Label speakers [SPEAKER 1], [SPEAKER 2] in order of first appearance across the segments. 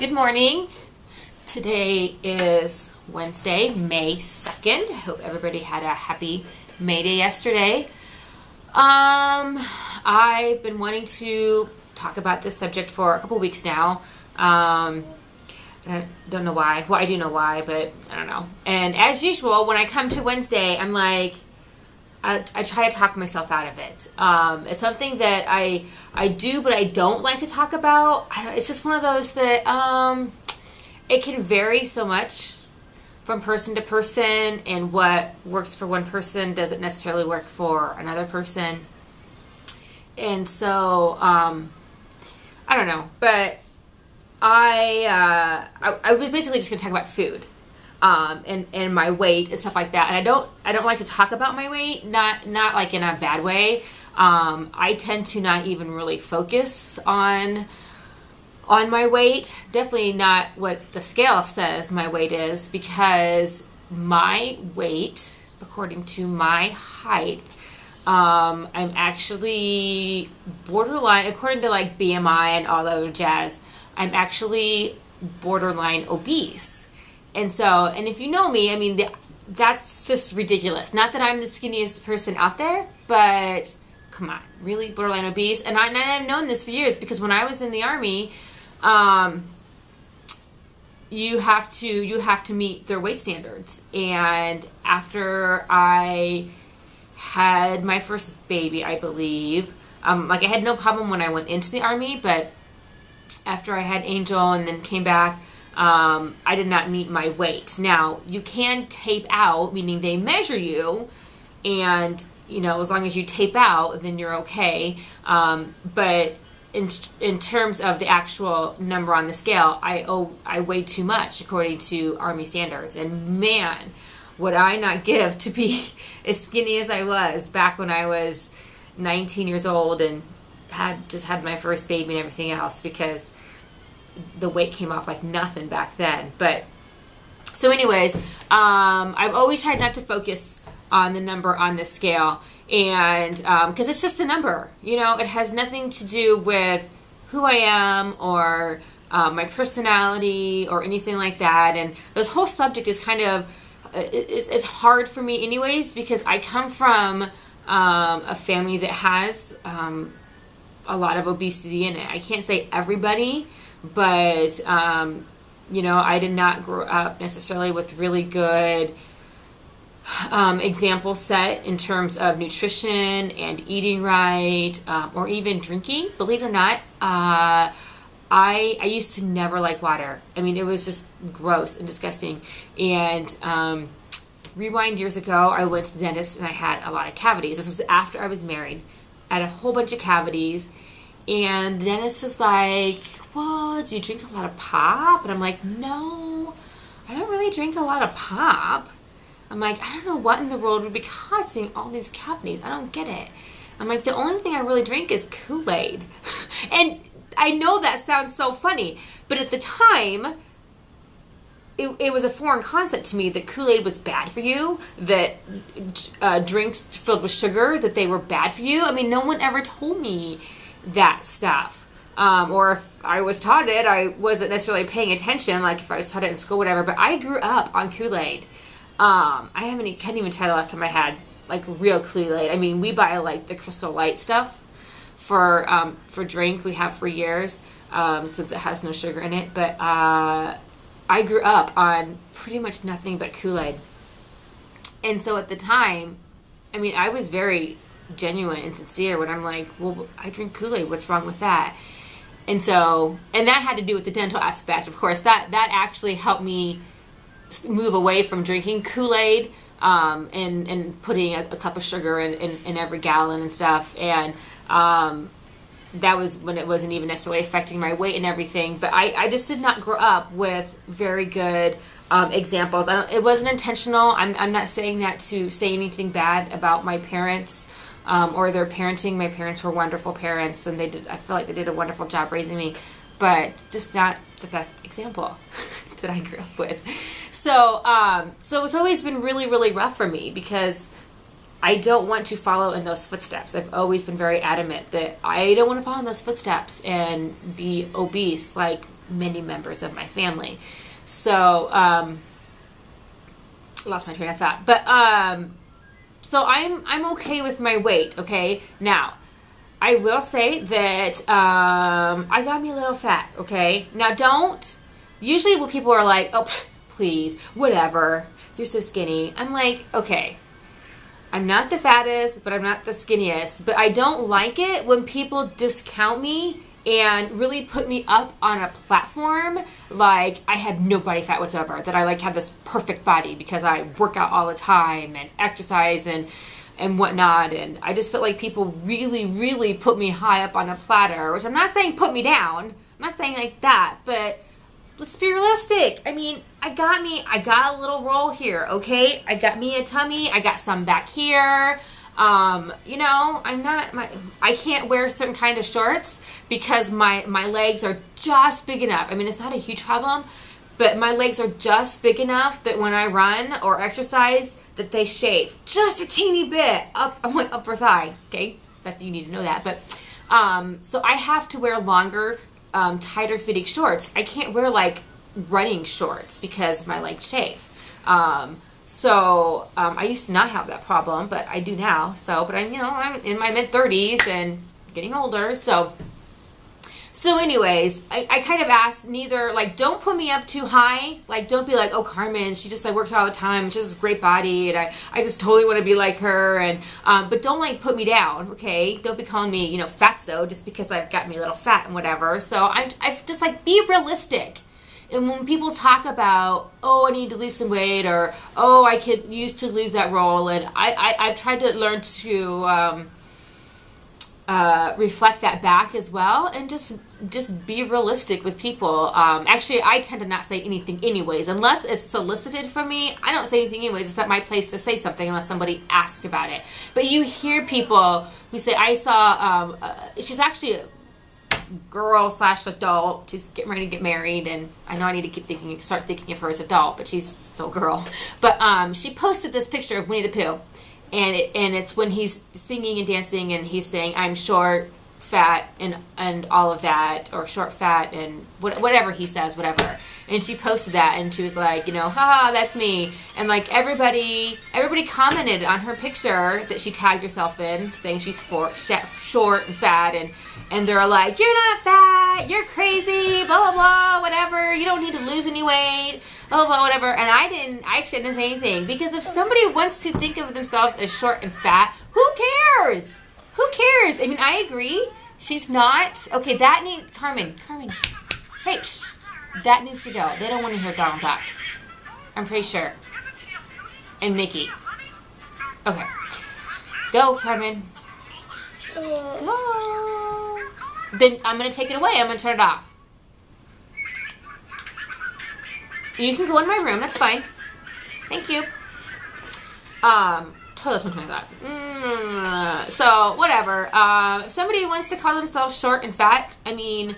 [SPEAKER 1] Good morning. Today is Wednesday, May 2nd. I hope everybody had a happy May Day yesterday. I've been wanting to talk about this subject for a couple weeks now. I don't know why. Well, I do know why, but I don't know. And as usual, when I come to Wednesday, I'm like, I try to talk myself out of it. It's something that I do, but I don't like to talk about. It's just one of those that it can vary so much from person to person, and what works for one person doesn't necessarily work for another person. And so I don't know, but I was basically just gonna talk about food. And my weight and stuff like that. And I don't like to talk about my weight, not like in a bad way. I tend to not even really focus on my weight. Definitely not what the scale says my weight is, because my weight, according to my height, I'm actually borderline, according to like BMI and all the other jazz, I'm actually borderline obese. And so, and if you know me, I mean, that's just ridiculous. Not that I'm the skinniest person out there, but come on, really, borderline obese. And I've known this for years, because when I was in the Army, you have to meet their weight standards. And after I had my first baby, I believe, like I had no problem when I went into the Army, but after I had Angel and then came back, I did not meet my weight. Now, you can tape out, meaning they measure you, and, you know, as long as you tape out, then you're okay. But in terms of the actual number on the scale, I weigh too much according to Army standards. And man, would I not give to be as skinny as I was back when I was 19 years old and had my first baby and everything else, because the weight came off like nothing back then. But so anyways, I've always tried not to focus on the number on the scale, and because it's just a number, you know, it has nothing to do with who I am or my personality or anything like that. And this whole subject is kind of it's hard for me anyways, because I come from a family that has a lot of obesity in it. I can't say everybody, but, you know, I did not grow up necessarily with really good example set in terms of nutrition and eating right, or even drinking. Believe it or not, I used to never like water. I mean, it was just gross and disgusting. And rewind years ago, I went to the dentist and I had a lot of cavities. This was after I was married. I had a whole bunch of cavities. And the dentist is like, well, do you drink a lot of pop? And I'm like, no, I don't really drink a lot of pop. I'm like, I don't know what in the world would be causing all these cavities. I don't get it. I'm like, the only thing I really drink is Kool-Aid. And I know that sounds so funny, but at the time, it was a foreign concept to me that Kool-Aid was bad for you, that drinks filled with sugar, that they were bad for you. I mean, no one ever told me that stuff. Or if I was taught it, I wasn't necessarily paying attention, like if I was taught it in school, whatever. But I grew up on Kool-Aid. Can't even tell the last time I had like real Kool-Aid. I mean, we buy like the Crystal Light stuff for drink. We have for years, since it has no sugar in it. But I grew up on pretty much nothing but Kool-Aid. And so at the time, I mean, I was very genuine and sincere when I'm like, well, I drink Kool-Aid, what's wrong with that? And so, and that had to do with the dental aspect, of course. That actually helped me move away from drinking Kool-Aid, and putting a cup of sugar in every gallon and stuff. And that was when it wasn't even necessarily affecting my weight and everything. But I just did not grow up with very good examples. It wasn't intentional. I'm not saying that to say anything bad about my parents or their parenting. My parents were wonderful parents, and I feel like they did a wonderful job raising me, but just not the best example that I grew up with. So it's always been really, really rough for me, because I don't want to follow in those footsteps. I've always been very adamant that I don't want to follow in those footsteps and be obese like many members of my family. So, lost my train of thought. But, so I'm okay with my weight, okay? Now, I will say that I got me a little fat, okay? Now, usually when people are like, oh, please, whatever, you're so skinny. I'm like, okay, I'm not the fattest, but I'm not the skinniest. But I don't like it when people discount me and really put me up on a platform like I have no body fat whatsoever, that I like have this perfect body because I work out all the time and exercise and whatnot. And I just feel like people really, really put me high up on a platter, which I'm not saying put me down. I'm not saying like that, but let's be realistic. I mean, I got a little roll here, okay? I got me a tummy. I got some back here. You know, I can't wear certain kind of shorts because my legs are just big enough. I mean, it's not a huge problem, but my legs are just big enough that when I run or exercise, that they shave just a teeny bit up on my upper thigh. Okay, that you need to know that. But so I have to wear longer, tighter fitting shorts. I can't wear like running shorts because my legs shave. So I used to not have that problem, but I do now. So, but I'm in my mid-30s and getting older. So anyways, I kind of asked neither, like, don't put me up too high. Like, don't be like, oh, Carmen, she just like works out all the time. She has this great body, and I just totally want to be like her. And but don't like put me down, okay? Don't be calling me, fatso just because I've got me a little fat and whatever. So I've just like be realistic. And when people talk about, oh, I need to lose some weight, or oh, I could use to lose that role, and I've tried to learn to reflect that back as well, and just be realistic with people. Actually, I tend to not say anything anyways, unless it's solicited from me. I don't say anything anyways. It's not my place to say something unless somebody asks about it. But you hear people who say, I saw, she's actually a girl/adult. She's getting ready to get married, and I know I need to start thinking of her as adult, but she's still a girl. But she posted this picture of Winnie the Pooh, and it's when he's singing and dancing, and he's saying, I'm short, fat, and all of that, or short, fat, and whatever he says, whatever. And she posted that, and she was like, haha, that's me. And like everybody commented on her picture that she tagged herself in, saying she's short and fat, and they're like, you're not fat, you're crazy, blah, blah, blah, whatever, you don't need to lose any weight, blah, blah, whatever. And I actually didn't say anything, because if somebody wants to think of themselves as short and fat, who cares? Who cares? I mean, I agree. She's not. Okay, Carmen, hey, psh, that needs to go. They don't want to hear Donald Duck. I'm pretty sure. And Mickey. Okay. Go, Carmen. Go. Then I'm going to take it away. I'm going to turn it off. You can go in my room. That's fine. Thank you. Totally lost my train of thought. So, whatever. If somebody wants to call themselves short and fat, I mean,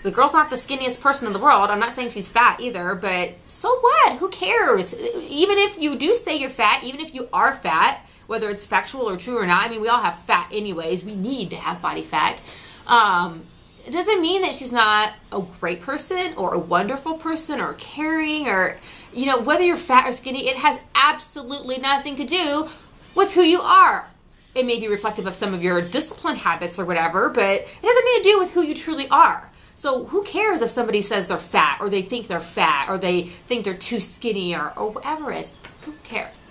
[SPEAKER 1] the girl's not the skinniest person in the world. I'm not saying she's fat either, but so what? Who cares? Even if you do say you're fat, even if you are fat, whether it's factual or true or not, I mean, we all have fat anyways. We need to have body fat. It doesn't mean that she's not a great person or a wonderful person or caring or, whether you're fat or skinny, it has absolutely nothing to do with who you are. It may be reflective of some of your discipline habits or whatever, but it has nothing to do with who you truly are. So who cares if somebody says they're fat, or they think they're fat, or they think they're too skinny, or whatever it is. Who cares?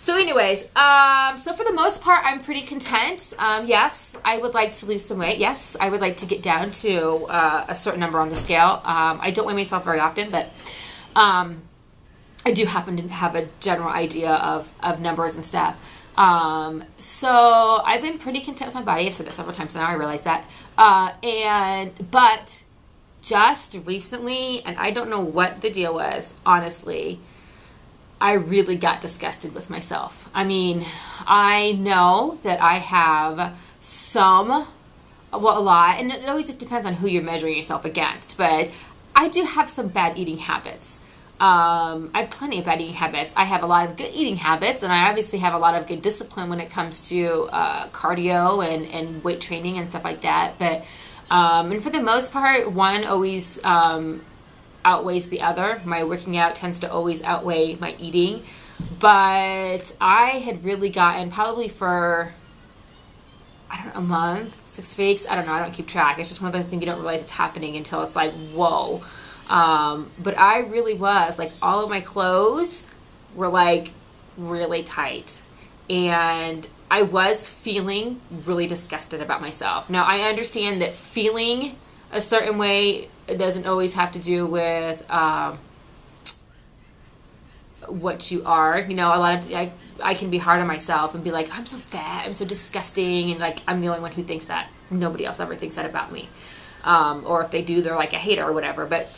[SPEAKER 1] So anyways, so for the most part, I'm pretty content. Yes, I would like to lose some weight. Yes, I would like to get down to a certain number on the scale. I don't weigh myself very often, but I do happen to have a general idea of numbers and stuff. So I've been pretty content with my body. I've said that several times now. I realize that. But just recently, and I don't know what the deal was, honestly, I really got disgusted with myself. I mean, I know that I have a lot, and it always just depends on who you're measuring yourself against, but I do have some bad eating habits. I have plenty of bad eating habits. I have a lot of good eating habits, and I obviously have a lot of good discipline when it comes to cardio and weight training and stuff like that. But and for the most part, one always outweighs the other. My working out tends to always outweigh my eating. But I had really gotten, probably for, I don't know, a month, 6 weeks, I don't know, I don't keep track. It's just one of those things you don't realize it's happening until it's like, whoa. But I really was, like, all of my clothes were like really tight. And I was feeling really disgusted about myself. Now, I understand that feeling a certain way, it doesn't always have to do with what you are. You know, a lot of I can be hard on myself and be like, I'm so fat, I'm so disgusting, and like I'm the only one who thinks that. Nobody else ever thinks that about me. Or if they do, they're like a hater or whatever. But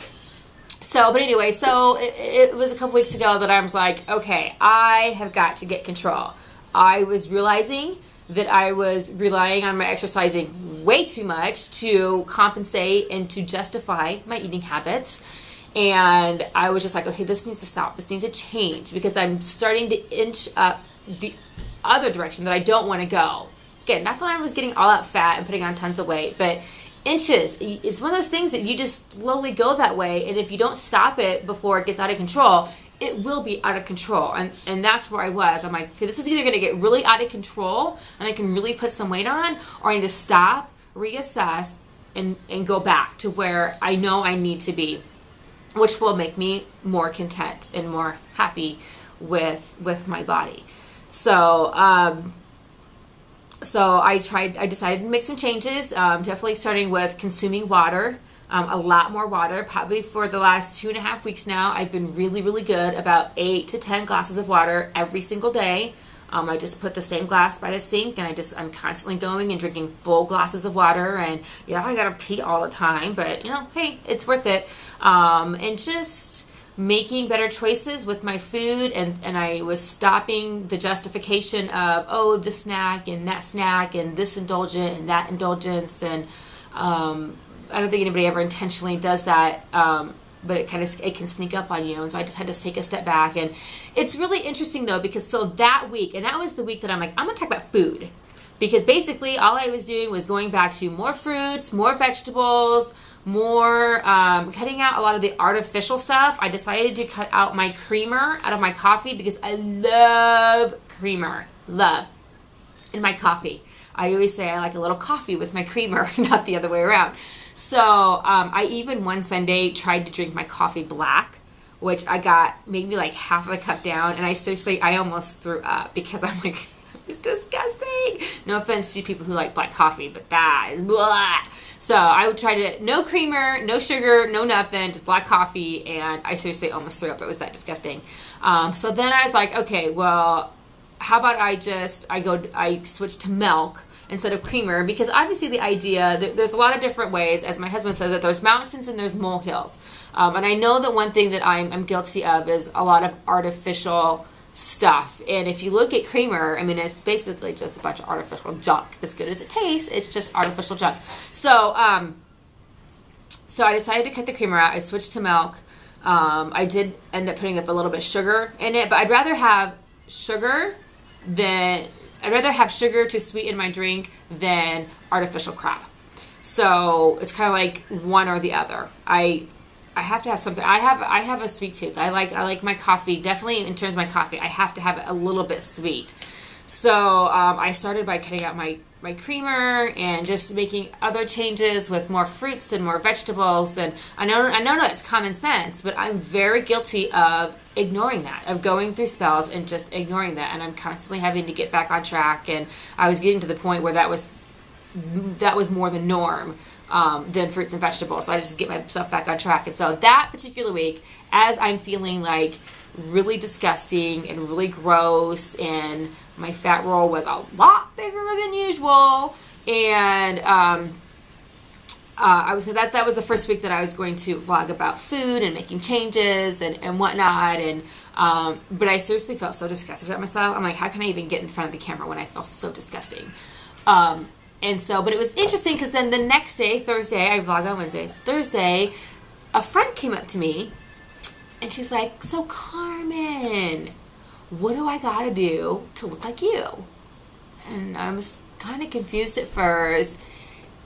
[SPEAKER 1] anyway, so it was a couple weeks ago that I was like, okay, I have got to get control. I was realizing that I was relying on my exercising way too much to compensate and to justify my eating habits. And I was just like, okay, this needs to stop. This needs to change, because I'm starting to inch up the other direction that I don't want to go. Again, not that I was getting all out fat and putting on tons of weight, but inches. It's one of those things that you just slowly go that way. And if you don't stop it before it gets out of control, it will be out of control. And that's where I was. I'm like, okay, this is either going to get really out of control and I can really put some weight on, or I need to stop, reassess, and go back to where I know I need to be, which will make me more content and more happy with my body. So I decided to make some changes, definitely starting with consuming water, a lot more water. Probably for the last 2.5 weeks now, I've been really, really good about 8 to 10 glasses of water every single day. I just put the same glass by the sink, and I'm constantly going and drinking full glasses of water. And yeah, I gotta pee all the time, but you know, hey, it's worth it. And just making better choices with my food, and I was stopping the justification of, oh, this snack and this indulgent and that indulgence. And I don't think anybody ever intentionally does that. But it can sneak up on you. And so I just had to take a step back. And it's really interesting though, because so that week, and that was the week that I'm like, I'm going to talk about food, because basically all I was doing was going back to more fruits, more vegetables, more cutting out a lot of the artificial stuff. I decided to cut out my creamer out of my coffee, because I love creamer, in my coffee. I always say I like a little coffee with my creamer, not the other way around. So I even one Sunday tried to drink my coffee black, which I got maybe like half of the cup down, and I almost threw up, because I'm like, it's disgusting. No offense to people who like black coffee, but that is blah. So I would try to, no creamer, no sugar, no nothing, just black coffee, and I seriously almost threw up. It was that disgusting. So then I was like, okay, well, how about I switch to milk instead of creamer, because obviously the idea, there's a lot of different ways, as my husband says, that there's mountains and there's molehills. And I know that one thing that I'm guilty of is a lot of artificial stuff. And if you look at creamer, I mean, it's basically just a bunch of artificial junk. As good as it tastes, it's just artificial junk. So I decided to cut the creamer out. I switched to milk. I did end up putting up a little bit of sugar in it, but I'd rather have sugar to sweeten my drink than artificial crap. So it's kind of like one or the other. I have to have something. I have a sweet tooth. I like my coffee, definitely in terms of my coffee, I have to have it a little bit sweet. So I started by cutting out my creamer and just making other changes with more fruits and more vegetables. And I know that's common sense, but I'm very guilty of ignoring that, of going through spells and just ignoring that. And I'm constantly having to get back on track. And I was getting to the point where that was more the norm than fruits and vegetables. So I just get myself back on track. And so that particular week, as I'm feeling like really disgusting and really gross, and my fat roll was a lot bigger than usual, and that was the first week that I was going to vlog about food and making changes and whatnot. And but I seriously felt so disgusted about myself. I'm like, how can I even get in front of the camera when I feel so disgusting? And so, but it was interesting, because then the next day, Thursday, I vlog on Wednesdays. Thursday, a friend came up to me And she's like, so Carmen, what do I gotta do to look like you? And I was kind of confused at first.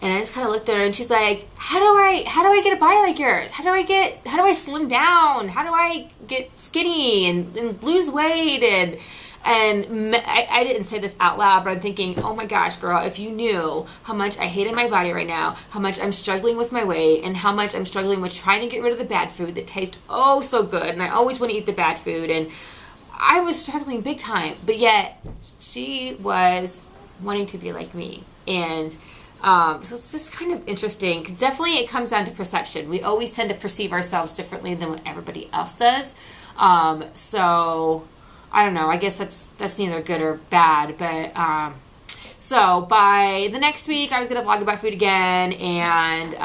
[SPEAKER 1] And I just kind of looked at her, and she's like, how do I get a body like yours? How do I slim down? How do I get skinny and lose weight? And I didn't say this out loud, but I'm thinking, oh my gosh, girl, if you knew how much I hated my body right now, how much I'm struggling with my weight, and how much I'm struggling with trying to get rid of the bad food that tastes oh so good, and I always want to eat the bad food, and I was struggling big time, but yet she was wanting to be like me. And so it's just kind of interesting. Definitely it comes down to perception. We always tend to perceive ourselves differently than what everybody else does. So I don't know. I guess that's neither good or bad. But so by the next week, I was going to vlog about food again, and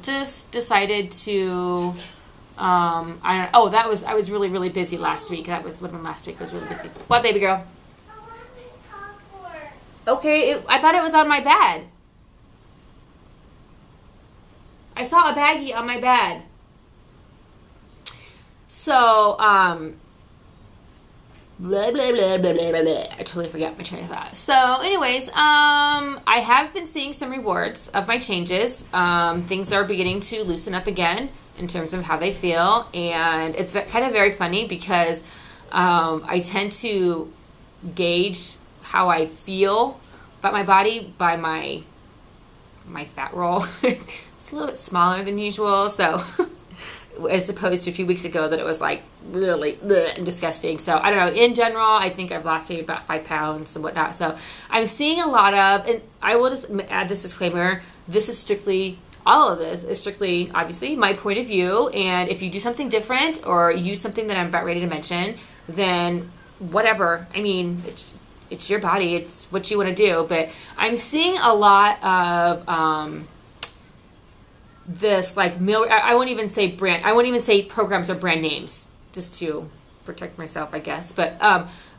[SPEAKER 1] just decided to... I was really, really busy last week. That was when last week I was really busy. What, baby girl? Okay, I thought it was on my bed. I saw a baggie on my bed. So, blah, blah, blah, blah, blah, blah, blah. I totally forgot my train of thought. So, anyways, I have been seeing some rewards of my changes. Things are beginning to loosen up again in terms of how they feel, and it's kind of very funny because I tend to gauge how I feel about my body by my fat roll. It's a little bit smaller than usual, so as opposed to a few weeks ago that it was like really disgusting. So I don't know, in general I think I've lost maybe about 5 pounds and whatnot. So I'm seeing a lot of, and I will just add this disclaimer, this is strictly, all of this is strictly obviously my point of view, and if you do something different or use something that I'm about ready to mention, then whatever. I mean, it's your body, it's what you want to do. But I'm seeing a lot of this like meal, I won't even say brand, I won't even say programs or brand names just to protect myself, I guess. But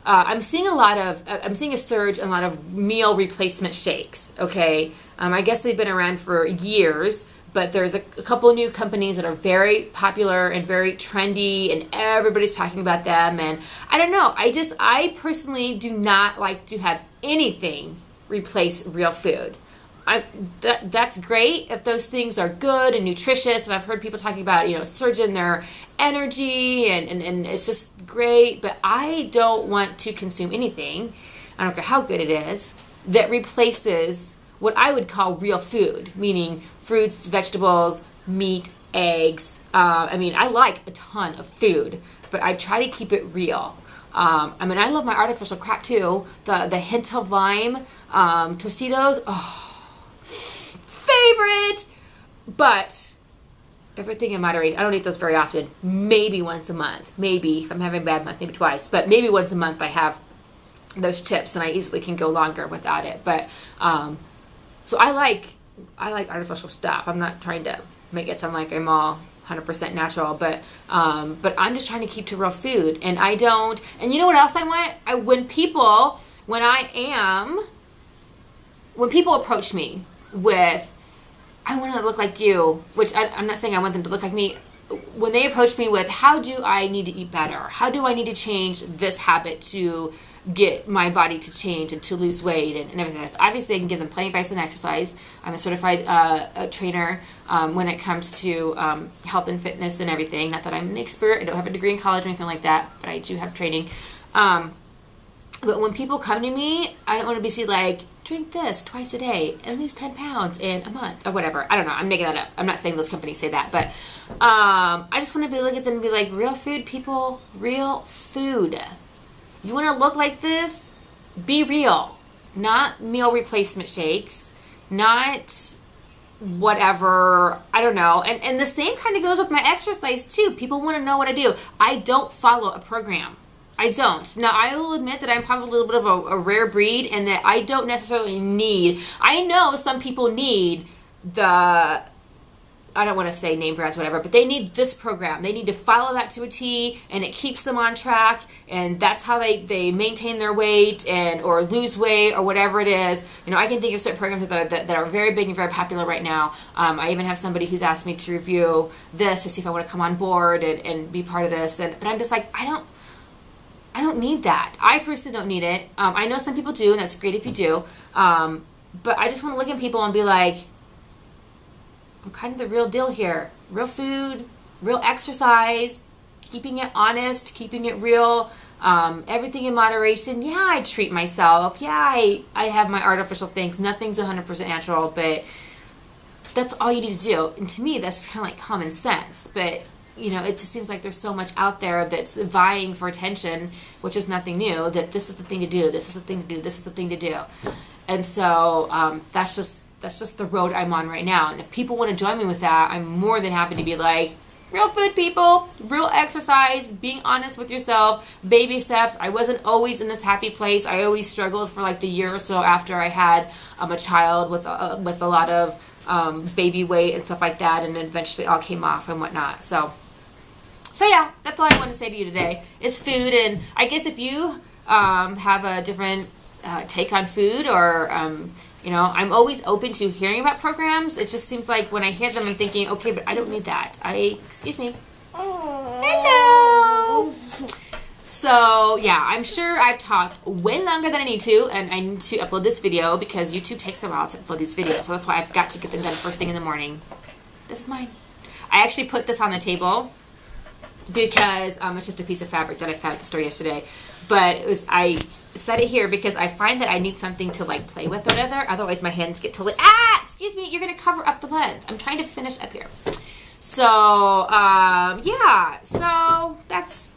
[SPEAKER 1] I'm seeing a surge in a lot of meal replacement shakes. Okay, I guess they've been around for years, but there's a couple new companies that are very popular and very trendy, and everybody's talking about them. And I don't know, I personally do not like to have anything replace real food. That's great if those things are good and nutritious, and I've heard people talking about, you know, surging their energy, and it's just great, but I don't want to consume anything, I don't care how good it is, that replaces what I would call real food, meaning fruits, vegetables, meat, eggs. I mean, I like a ton of food, but I try to keep it real. I mean, I love my artificial crap too. The hint of lime, Tostitos, oh, favorite, but everything in moderation. I don't eat those very often. Maybe once a month. Maybe if I'm having a bad month, maybe twice. But maybe once a month I have those chips, and I easily can go longer without it. But so I like artificial stuff. I'm not trying to make it sound like I'm all 100% natural, but I'm just trying to keep to real food. And I don't. And you know what else I want? When people approach me with, I want to look like you, which I'm not saying I want them to look like me. When they approach me with, how do I need to eat better? How do I need to change this habit to get my body to change and to lose weight and everything else? Obviously, I can give them plenty of advice on exercise. I'm a certified trainer when it comes to health and fitness and everything. Not that I'm an expert. I don't have a degree in college or anything like that, but I do have training. But when people come to me, I don't want to be seen like, drink this twice a day and lose 10 pounds in a month or whatever. I don't know. I'm making that up. I'm not saying those companies say that, but I just want to look at them and be like, real food, people, real food. You want to look like this? Be real. Not meal replacement shakes. Not whatever. I don't know. And the same kind of goes with my exercise too. People want to know what I do. I don't follow a program. I don't. Now, I will admit that I'm probably a little bit of a rare breed, and that I don't necessarily need, I know some people need the I don't want to say name brands, whatever, but they need this program. They need to follow that to a T, and it keeps them on track, and that's how they maintain their weight or lose weight or whatever it is. I can think of certain programs that are very big and very popular right now. I even have somebody who's asked me to review this to see if I want to come on board and be part of this. But I'm just like, I don't need that. I personally don't need it. I know some people do, and that's great if you do. But I just want to look at people and be like, I'm kind of the real deal here. Real food, real exercise, keeping it honest, keeping it real, everything in moderation. Yeah, I treat myself. Yeah, I have my artificial things. Nothing's 100% natural, but that's all you need to do. And to me, that's just kind of like common sense. But, it just seems like there's so much out there that's vying for attention, which is nothing new, that this is the thing to do, this is the thing to do, this is the thing to do. And so that's just the road I'm on right now. And if people want to join me with that, I'm more than happy to be like, real food, people, real exercise, being honest with yourself, baby steps. I wasn't always in this happy place. I always struggled for like the year or so after I had a child with a lot of baby weight and stuff like that, and eventually all came off and whatnot. So yeah, that's all I want to say to you today is food. And I guess if you have a different take on food, or I'm always open to hearing about programs. It just seems like when I hear them, I'm thinking, okay, but I don't need that. Excuse me. Hello. So yeah, I'm sure I've talked way longer than I need to, and I need to upload this video because YouTube takes a while to upload these videos. So that's why I've got to get them done first thing in the morning. This is mine. I actually put this on the table because it's just a piece of fabric that I found at the store yesterday. But I set it here because I find that I need something to like play with or whatever. Otherwise my hands get totally, excuse me, you're going to cover up the lens. I'm trying to finish up here. So, yeah, so that's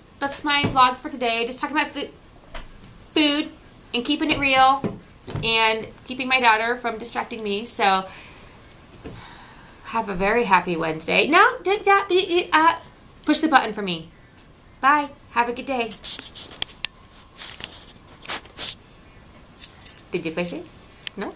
[SPEAKER 1] my vlog for today. Just talking about food and keeping it real and keeping my daughter from distracting me. So, have a very happy Wednesday. No, push the button for me. Bye. Have a good day. Did you push it? No?